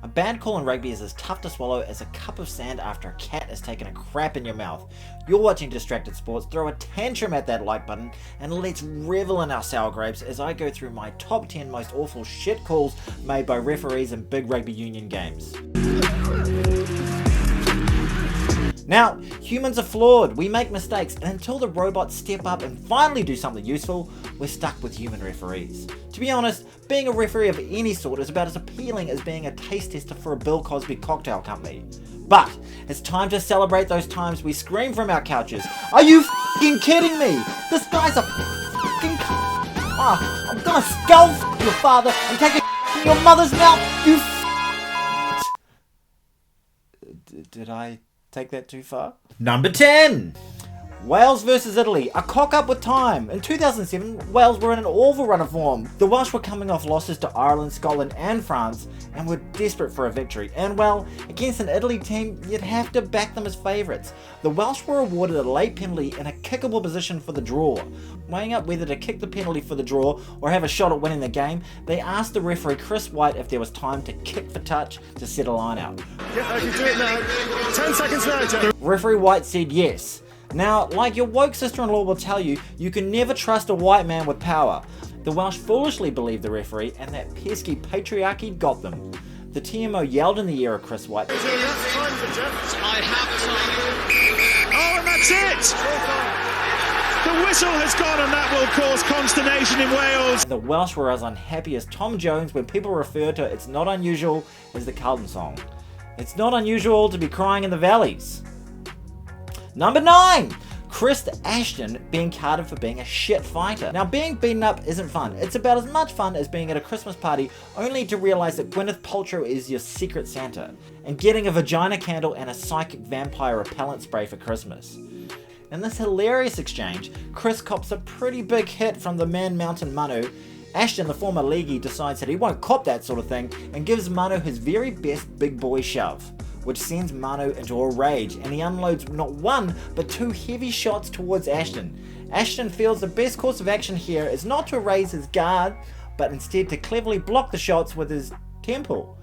A bad call in rugby is as tough to swallow as a cup of sand after a cat has taken a crap in your mouth. You're watching Distracted Sports, throw a tantrum at that like button, and let's revel in our sour grapes as I go through my top 10 most awful shit calls made by referees in big rugby union games. Now, humans are flawed, we make mistakes, and until the robots step up and finally do something useful, we're stuck with human referees. To be honest, being a referee of any sort is about as appealing as being a taste tester for a Bill Cosby cocktail company. But, it's time to celebrate those times we scream from our couches, "Are you f***ing kidding me? This guy's a f***ing I'm gonna skull your father and take a in your mother's mouth, you f***." Did I take that too far? Number 10! Wales versus Italy, a cock-up with time. In 2007, Wales were in an awful run of form. The Welsh were coming off losses to Ireland, Scotland and France and were desperate for a victory. And well, against an Italy team, you'd have to back them as favourites. The Welsh were awarded a late penalty in a kickable position for the draw. Weighing up whether to kick the penalty for the draw or have a shot at winning the game, they asked the referee Chris White if there was time to kick for touch to set a line out. Yeah, I can do it now. 10 seconds later. Referee White said yes. Now, like your woke sister-in-law will tell you, you can never trust a white man with power. The Welsh foolishly believed the referee and that pesky patriarchy got them. The TMO yelled in the ear of Chris White. I have time. Oh, and that's it! The whistle has gone and that will cause consternation in Wales. The Welsh were as unhappy as Tom Jones when people refer to It's Not Unusual as the Carlton song. It's not unusual to be crying in the valleys. Number 9! Chris Ashton being carded for being a shit fighter. Now, being beaten up isn't fun. It's about as much fun as being at a Christmas party only to realise that Gwyneth Paltrow is your secret Santa and getting a vagina candle and a psychic vampire repellent spray for Christmas. In this hilarious exchange, Chris cops a pretty big hit from the man Mountain Manu. Ashton, the former leaguey, decides that he won't cop that sort of thing and gives Manu his very best big boy shove, which sends Manu into a rage, and he unloads not one, but 2 heavy shots towards Ashton. Ashton feels the best course of action here is not to raise his guard, but instead to cleverly block the shots with his temple.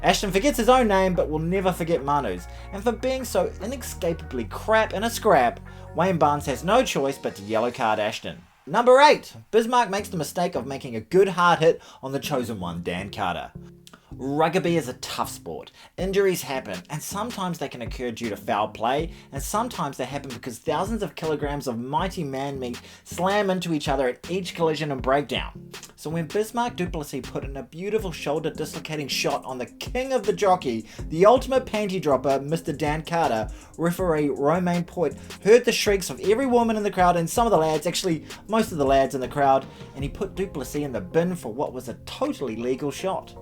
Ashton forgets his own name, but will never forget Manu's, and for being so inescapably crap in a scrap, Wayne Barnes has no choice but to yellow card Ashton. Number 8. Bismarck makes the mistake of making a good hard hit on the chosen one, Dan Carter. Rugby is a tough sport. Injuries happen, and sometimes they can occur due to foul play, and sometimes they happen because thousands of kilograms of mighty man meat slam into each other at each collision and breakdown. So when Bismarck du Plessis put in a beautiful shoulder dislocating shot on the king of the jockey, the ultimate panty dropper, Mr. Dan Carter, referee Romain Poit heard the shrieks of every woman in the crowd and some of the lads, actually most of the lads in the crowd, and he put du Plessis in the bin for what was a totally legal shot.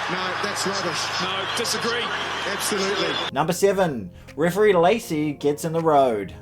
No, that's rubbish. No, disagree. Absolutely. Number 7. Referee Lacey gets in the road.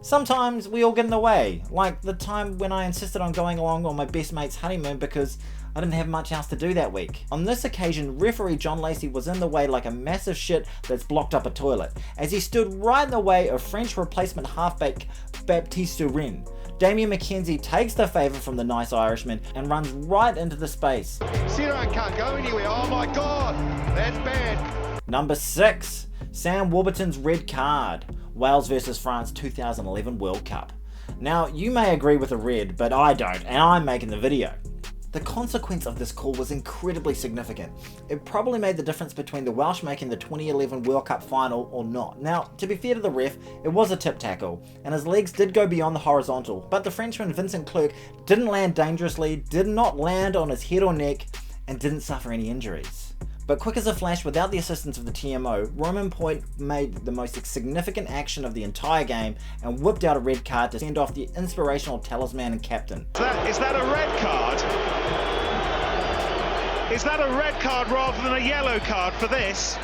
Sometimes we all get in the way, like the time when I insisted on going along on my best mate's honeymoon because I didn't have much else to do that week. On this occasion, referee John Lacey was in the way like a massive shit that's blocked up a toilet, as he stood right in the way of French replacement halfback Baptiste Surin. Damien McKenzie takes the favour from the nice Irishman and runs right into the space. Ciro can't go anywhere. Oh my god, that's bad. Number 6. Sam Warburton's red card. Wales versus France 2011 World Cup. Now, you may agree with the red, but I don't, and I'm making the video. The consequence of this call was incredibly significant. It probably made the difference between the Welsh making the 2011 World Cup final or not. Now, to be fair to the ref, it was a tip tackle, and his legs did go beyond the horizontal, but the Frenchman Vincent Clerc didn't land dangerously, did not land on his head or neck, and didn't suffer any injuries. But quick as a flash, without the assistance of the TMO, Romain Poit made the most significant action of the entire game and whipped out a red card to send off the inspirational talisman and captain. Is that a red card? Is that a red card rather than a yellow card for this?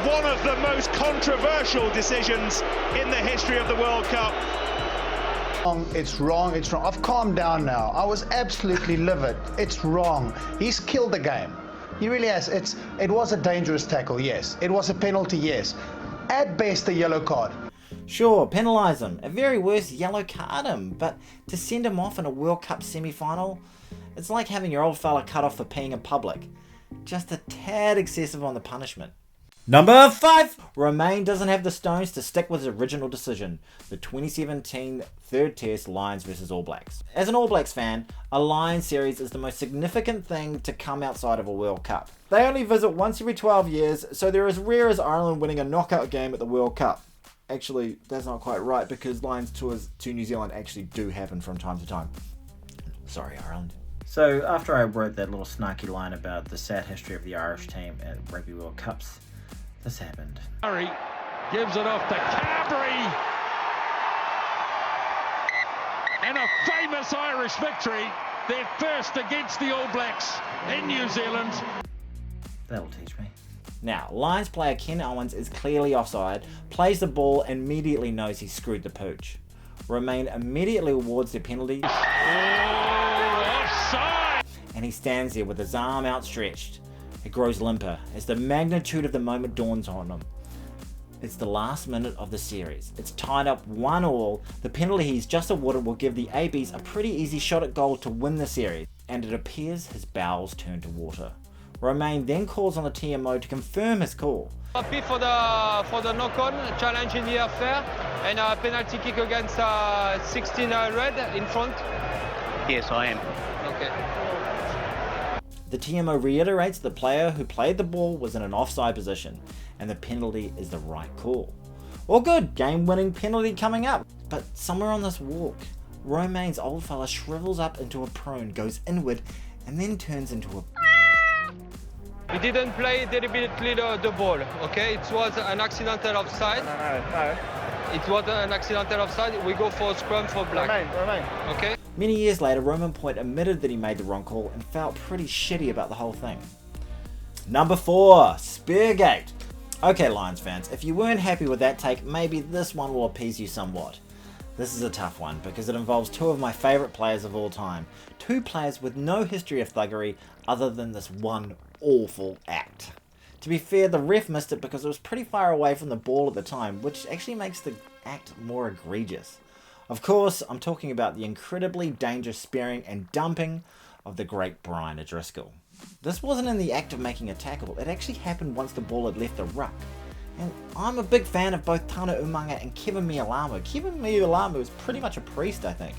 One of the most controversial decisions in the history of the World Cup. It's wrong, it's wrong. I've calmed down now. I was absolutely livid. It's wrong. He's killed the game. He really has. It was a dangerous tackle, yes. It was a penalty, yes. At best, a yellow card. Sure, penalise him. At very worst, yellow card him. But to send him off in a World Cup semi-final, it's like having your old fella cut off for peeing in public. just a tad excessive on the punishment. Number 5! Romain doesn't have the stones to stick with his original decision, the 2017 third test Lions vs All Blacks. As an All Blacks fan, a Lions series is the most significant thing to come outside of a World Cup. They only visit once every 12 years, so they're as rare as Ireland winning a knockout game at the World Cup. Actually, that's not quite right, because Lions tours to New Zealand actually do happen from time to time. Sorry, Ireland. So, after I wrote that little snarky line about the sad history of the Irish team at Rugby World Cups, this happened. Murray gives it off to Carberry. And a famous Irish victory, their first against the All Blacks in New Zealand. That'll teach me. Now, Lions player Ken Owens is clearly offside, plays the ball, and immediately knows he screwed the pooch. Romain immediately awards the penalty. Oh, offside! And he stands there with his arm outstretched. It grows limper as the magnitude of the moment dawns on him. It's the last minute of the series. It's tied up 1-1. The penalty he's just awarded will give the ABs a pretty easy shot at goal to win the series, and it appears his bowels turn to water. Romain then calls on the TMO to confirm his call. Happy for the knock-on challenge in the affair and a penalty kick against 16 red in front. Yes, I am. Okay. The TMO reiterates the player who played the ball was in an offside position, and the penalty is the right call. All good, game-winning penalty coming up. But somewhere on this walk, Romain's old fella shrivels up into a prune, goes inward, and then turns into a... We didn't play deliberately the ball, okay? It was an accidental offside. No. It was an accidental offside. We go for a scrum for black. Romain. Okay? Many years later, Roman Point admitted that he made the wrong call and felt pretty shitty about the whole thing. Number 4, Speargate. Okay, Lions fans, if you weren't happy with that take, maybe this one will appease you somewhat. This is a tough one because it involves two of my favourite players of all time. Two players with no history of thuggery other than this one awful act. To be fair, the ref missed it because it was pretty far away from the ball at the time, which actually makes the act more egregious. Of course, I'm talking about the incredibly dangerous spearing and dumping of the great Brian O'Driscoll. This wasn't in the act of making a tackle, it actually happened once the ball had left the ruck. And I'm a big fan of both Tana Umaga and Kevin Mialamu. Kevin Mialamu is pretty much a priest, I think.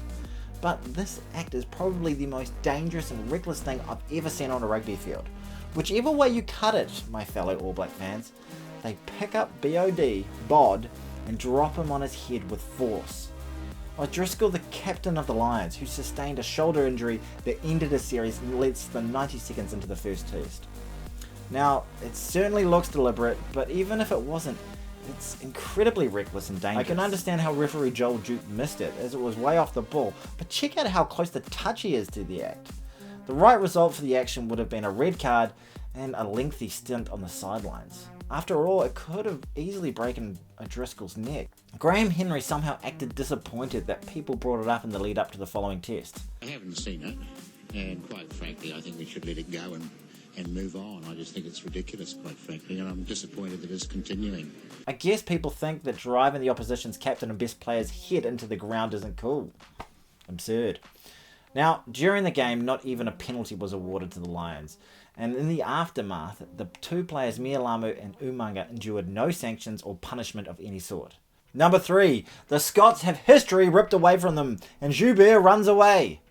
But this act is probably the most dangerous and reckless thing I've ever seen on a rugby field. Whichever way you cut it, my fellow All Black fans, they pick up Bod, and drop him on his head with force. O'Driscoll, the captain of the Lions, who sustained a shoulder injury that ended his series less than 90 seconds into the first test. Now, it certainly looks deliberate, but even if it wasn't, it's incredibly reckless and dangerous. I can understand how referee Joel Duke missed it, as it was way off the ball, but check out how close the touchy is to the act. The right result for the action would have been a red card and a lengthy stint on the sidelines. After all, it could have easily broken O'Driscoll's neck. Graham Henry somehow acted disappointed that people brought it up in the lead up to the following test. I haven't seen it, and quite frankly, I think we should let it go and move on. I just think it's ridiculous, quite frankly, and I'm disappointed that it's continuing. I guess people think that driving the opposition's captain and best player's head into the ground isn't cool. Absurd. Now, during the game, not even a penalty was awarded to the Lions, and in the aftermath, the two players Mialamu and Umaga endured no sanctions or punishment of any sort. Number 3, the Scots have history ripped away from them, and Joubert runs away.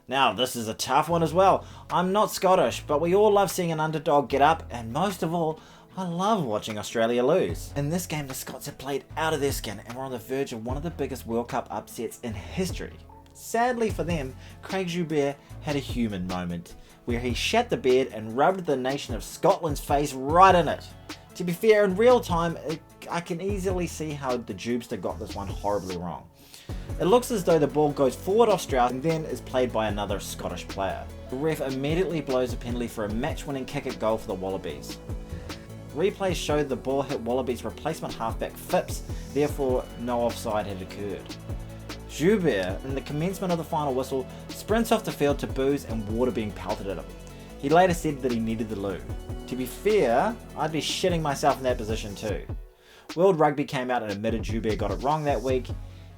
Now, this is a tough one as well. I'm not Scottish, but we all love seeing an underdog get up, and most of all, I love watching Australia lose. In this game, the Scots have played out of their skin and were on the verge of one of the biggest World Cup upsets in history. Sadly for them, Craig Joubert had a human moment, where he shat the bed and rubbed the nation of Scotland's face right in it. To be fair, in real time, I can easily see how the Jubester got this one horribly wrong. It looks as though the ball goes forward off Strauss and then is played by another Scottish player. The ref immediately blows a penalty for a match-winning kick at goal for the Wallabies. Replays showed the ball hit Wallabies' replacement halfback Phipps, therefore no offside had occurred. Joubert, in the commencement of the final whistle, sprints off the field to boos and water being pelted at him. He later said that he needed the loo. To be fair, I'd be shitting myself in that position too. World Rugby came out and admitted Joubert got it wrong that week,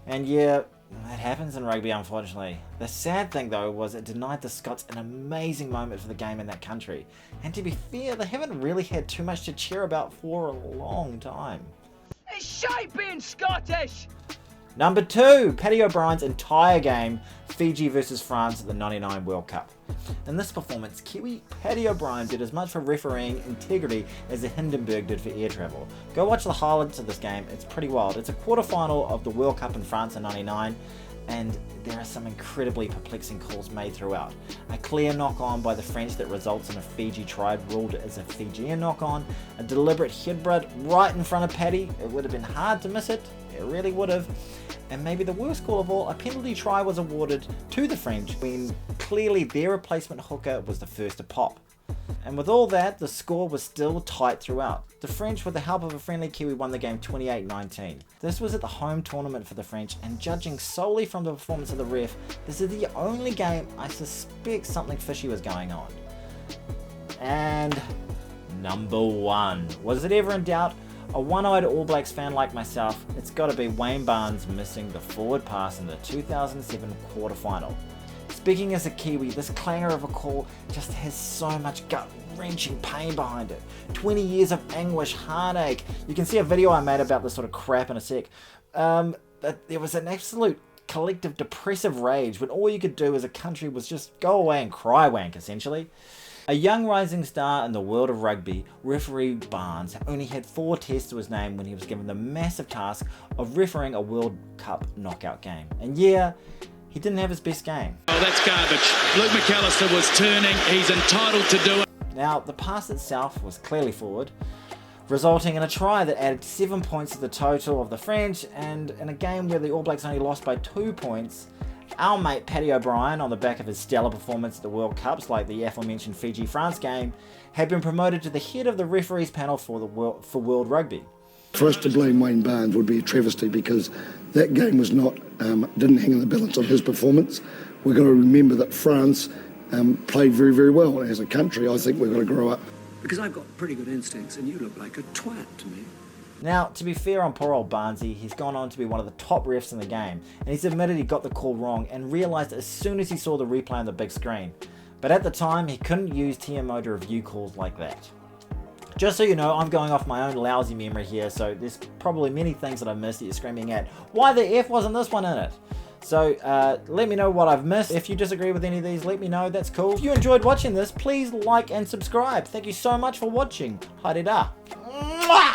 and yeah, That happens in rugby, unfortunately. The sad thing, though, was it denied the Scots an amazing moment for the game in that country. And to be fair, they haven't really had too much to cheer about for a long time. It's shite being Scottish! Number 2, Paddy O'Brien's entire game, Fiji versus France at the '99 World Cup. In this performance, Kiwi Paddy O'Brien did as much for refereeing integrity as the Hindenburg did for air travel. Go watch the highlights of this game, it's pretty wild. It's a quarterfinal of the World Cup in France in '99, and there are some incredibly perplexing calls made throughout. A clear knock-on by the French that results in a Fiji try ruled as a Fijian knock-on, a deliberate headbutt right in front of Paddy. It would have been hard to miss it, it really would have. And maybe the worst call of all, a penalty try was awarded to the French when clearly their replacement hooker was the first to pop. And with all that, the score was still tight throughout. The French, with the help of a friendly Kiwi, won the game 28-19. This was at the home tournament for the French, and judging solely from the performance of the ref, this is the only game I suspect something fishy was going on. And number 1. Was it ever in doubt? A one-eyed All Blacks fan like myself, it's got to be Wayne Barnes missing the forward pass in the 2007 quarterfinal. Speaking as a Kiwi, this clanger of a call just has so much gut-wrenching pain behind it. 20 years of anguish, heartache. You can see a video I made about this sort of crap in a sec. But there was an absolute collective depressive rage when all you could do as a country was just go away and cry wank, essentially. A young rising star in the world of rugby, referee Barnes only had 4 tests to his name when he was given the massive task of refereeing a World Cup knockout game. And yeah, he didn't have his best game. Oh, that's garbage. Luke McAllister was turning. He's entitled to do it. Now, the pass itself was clearly forward, resulting in a try that added 7 points to the total of the French, and in a game where the All Blacks only lost by 2 points, our mate Paddy O'Brien, on the back of his stellar performance at the World Cups like the aforementioned Fiji-France game, had been promoted to the head of the referees panel for World Rugby. For us to blame Wayne Barnes would be a travesty because that game was not didn't hang in the balance on his performance. We've got to remember that France played very, very well. As a country, I think we've got to grow up. Because I've got pretty good instincts and you look like a twat to me. Now, to be fair on poor old Barnesy, he's gone on to be one of the top refs in the game, and he's admitted he got the call wrong and realised as soon as he saw the replay on the big screen. But at the time, he couldn't use TMO to review calls like that. Just so you know, I'm going off my own lousy memory here, so there's probably many things that I missed that you're screaming at. Why the F wasn't this one in it? So let me know what I've missed. If you disagree with any of these, let me know, that's cool. If you enjoyed watching this, please like and subscribe. Thank you so much for watching. Haere rā. Mwah!